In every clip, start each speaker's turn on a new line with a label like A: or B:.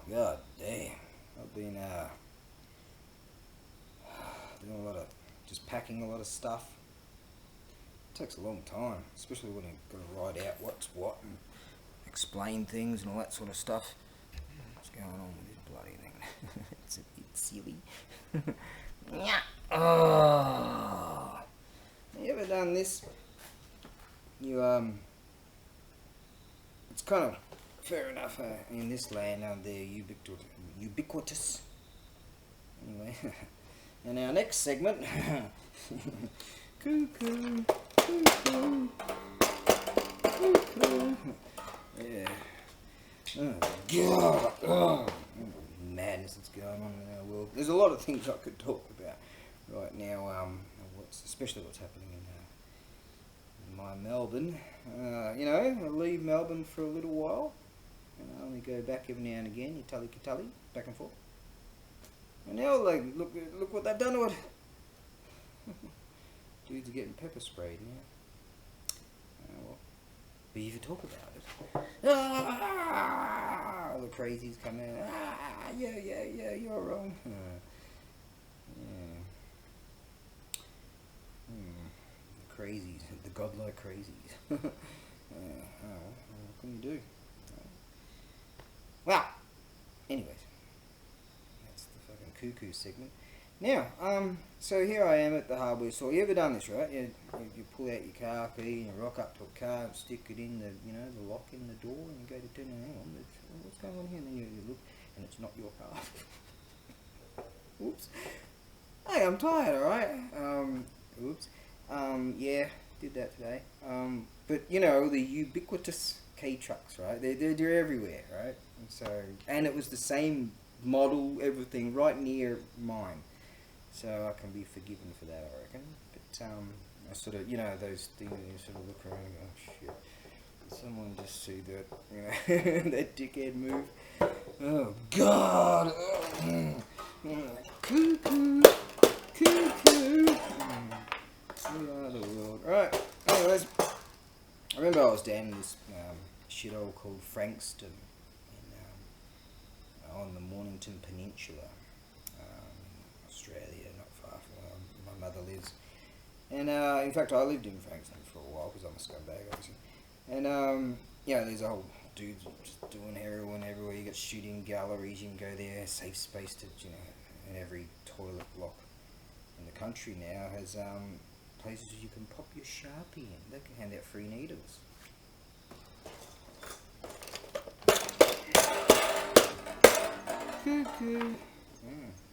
A: God damn. I've been doing a lot of, just packing a lot of stuff. It takes a long time, especially when you've got to write out what's what and explain things and all that sort of stuff. What's going on with this bloody thing? It's a bit silly. Yeah. Oh. You ever done this? You it's kind of fair enough in this land. They're ubiquitous. Anyway, and our next segment, Koo Koo, Koo Koo, Koo Koo. Yeah. Oh God! Oh, madness that's going on in our world. There's a lot of things I could talk about right now. Especially what's happening in my Melbourne. You know, I leave Melbourne for a little while, and I only go back every now and again. You tully, back and forth. And now, like, look what they've done to it. Dudes are getting pepper sprayed now. Well, but you can talk about it. Ah, all the crazies come out. Ah, yeah, you're wrong. The crazies, the godlike crazies. What can you do? Well, anyways, that's the fucking Koo Koo segment. Now, so here I am at the hardware store. You ever done this, right? You pull out your car key and you rock up to a car and stick it in the, you know, the lock in the door, and you go to turn it. Hang on, what's going on here? And then you look, and it's not your car. Whoops. Hey, I'm tired. All right. Oops. Yeah, did that today. But you know, the ubiquitous K trucks, right? They're everywhere, right? And it was the same model, everything, right near mine. So I can be forgiven for that, I reckon. But I sort of, you know, those things you sort of look around and go, oh shit, did someone just see that, you know, that dickhead move? Oh God! Koo Koo, Koo Koo. We are the world. Right. Anyways, I remember I was down in this shithole called Frankston on the Mornington Peninsula, Australia, not far from where my mother lives. And in fact, I lived in Frankston for a while because I'm a scumbag, obviously. And you know, there's a whole dudes just doing heroin everywhere. You got shooting galleries. You can go there. Safe space to, you know, and every toilet block in the country now has places you can pop your Sharpie in. They can hand out free needles. Koo Koo.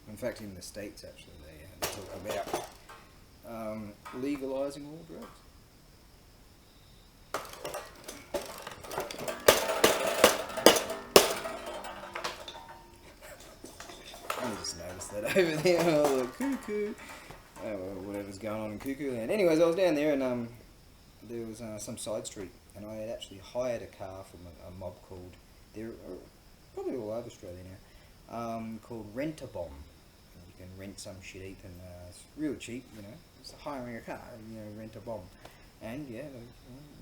A: In fact, in the States, actually, they talk about legalizing all drugs. I just noticed that over there. Oh, look, Koo Koo. Whatever's going on in Koo Koo land. Anyways, I was down there, and there was some side street, and I had actually hired a car from a mob called, they're probably all over Australia now, called Rent-A-Bomb. You can rent some shit heap, and it's real cheap, you know. It's hiring a car, you know, Rent-A-Bomb. And yeah,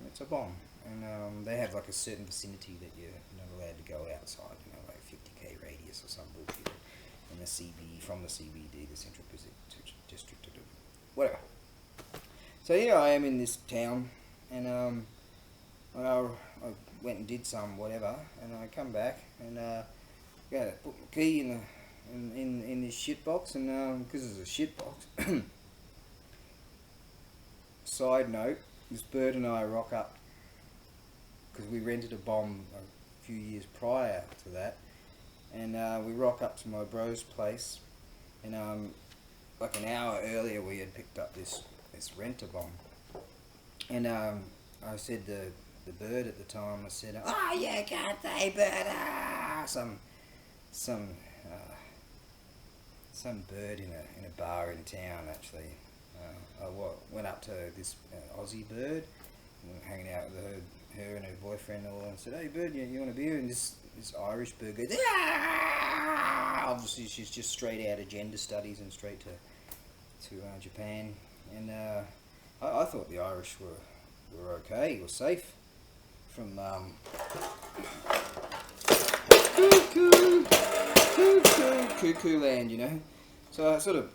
A: it's a bomb. And they have like a certain vicinity that you're not allowed to go outside, you know, like 50k radius or some bullshit. And the from the CBD, the Central District, whatever. So here I am in this town, and I went and did some whatever, and I come back and got to put my key in this shit box, and because it's a shit box. Side note: this bird and I rock up because we rented a bomb a few years prior to that, and we rock up to my bro's place, and like an hour earlier we had picked up this Rent-A-Bomb, and I said the bird at the time, I said, "Oh, you can't say bird, some bird in a bar in town actually." I went up to this Aussie bird, hanging out with her and her boyfriend and all, and said, "Hey bird, you want a beer?" And this Irish bird goes, "Ah!" Obviously she's just straight out of gender studies and straight to Japan, and I thought the Irish were okay, were safe from Koo Koo. cuckoo land, you know. So I sort of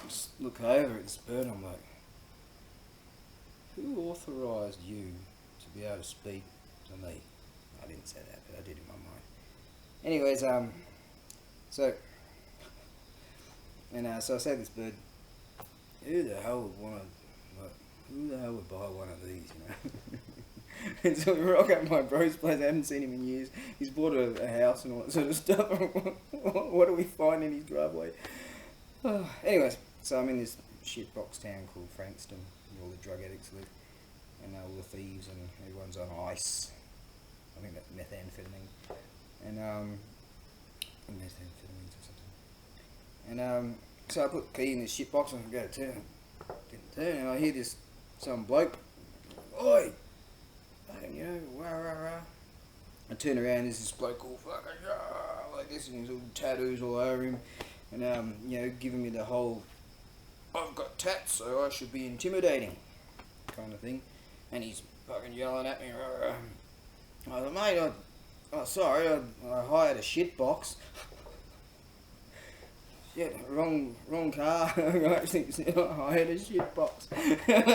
A: just look over at this bird and I'm like, who authorised you to be able to speak to me? I didn't say that, but I did in my mind. Anyways, so I said to this bird, who the hell would want to, like, who the hell would buy one of these, you know? And so we rock up my bro's place. I haven't seen him in years. He's bought a house and all that sort of stuff. What do we find in his driveway? Anyways, so I'm in this shitbox town called Frankston, where all the drug addicts live, and all the thieves, and everyone's on ice. I think that's methamphetamine, and methamphetamines or something. And so I put the key in this shitbox and I go to turn. Didn't turn, and I hear some bloke, oi! You know, rah rah rah. I turn around, there's this bloke all fucking like this, and he's all tattoos all over him, and you know, giving me the whole, I've got tats, so I should be intimidating, kind of thing, and he's fucking yelling at me. Rah, rah. I was like, mate, sorry, I hired a shit box. Yeah, wrong car. I actually hired a shit box.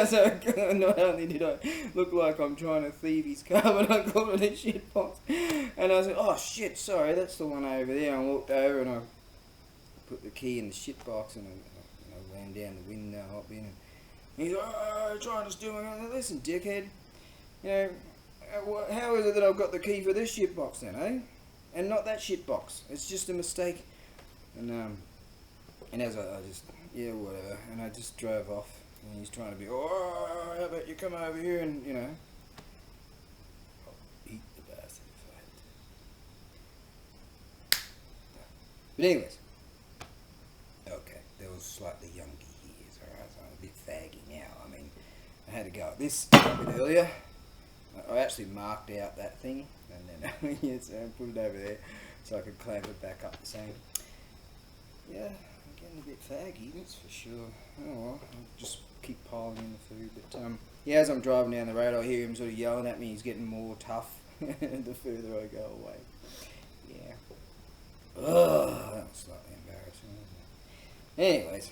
A: So not only did I look like I'm trying to thieve his car, but I called it a shit box. And I said, oh shit, sorry, that's the one over there. And I walked over and I put the key in the shit box and I ran down the window, hopped in. And he's like, oh, you're trying to steal me. I said, listen, dickhead, you know, how is it that I've got the key for this shit box then, eh? And not that shit box. It's just a mistake. And as I just, yeah, whatever, and I just drove off, and he's trying to be, oh, how about you come over here and, you know, I'll eat the bastard if I had to. But anyways, okay, there was slightly younger years, alright, so I'm a bit faggy now. I mean, I had to go at this a bit earlier. I actually marked out that thing, and then yeah, so I put it over there so I could clamp it back up the same. Yeah. Getting a bit faggy, that's for sure. Oh well, I'll just keep piling in the food. But yeah, as I'm driving down the road, I hear him sort of yelling at me. He's getting more tough the further I go away. Yeah. Ugh, that was slightly embarrassing, wasn't it? Anyways,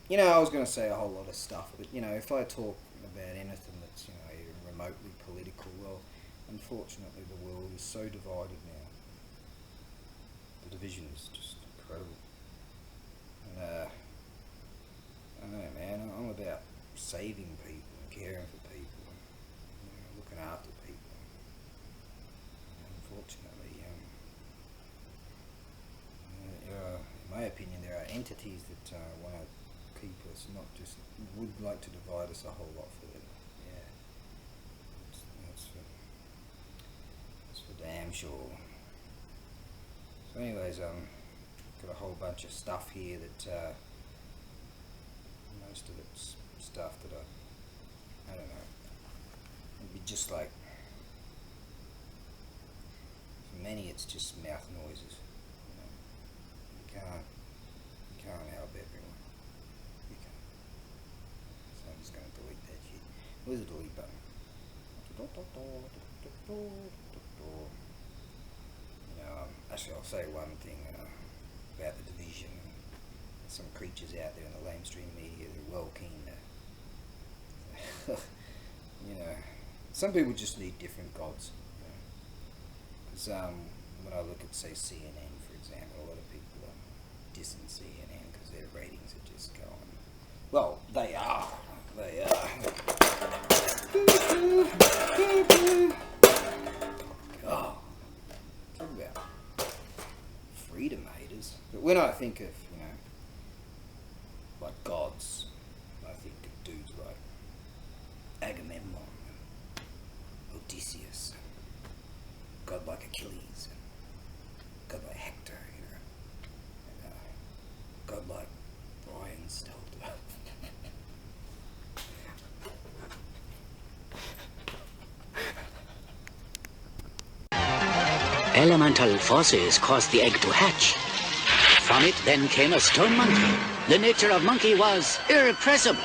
A: you know, I was going to say a whole lot of stuff, but you know, if I talk about anything that's, you know, even remotely political, well, unfortunately the world is so divided now. The division is just incredible. I don't know, man, I'm about saving people and caring for people, and, you know, looking after people. And unfortunately, in my opinion, there are entities that want to keep us, not just, would like to divide us a whole lot further. Yeah, that's for damn sure. So anyways, got a whole bunch of stuff here that most of it's stuff that I don't know, it'd be just like, for many it's just mouth noises, you know. You can't help everyone, you can't. So I'm just going to delete that shit. Where's the delete button? You know, actually I'll say one thing about the division. Some creatures out there in the lamestream media that are well keen to, you know, some people just need different gods. Because when I look at, say, CNN, for example, a lot of people are dissing CNN because their ratings are just going, well, they are. Oh, talk about freedom haters. But when I think of, you know, like gods, I think of dudes like Agamemnon, Odysseus, God like Achilles, God like Hector, you know, and God like Brian Stelter.
B: Elemental forces caused the egg to hatch. From it then came a stone monkey. The nature of monkey was irrepressible.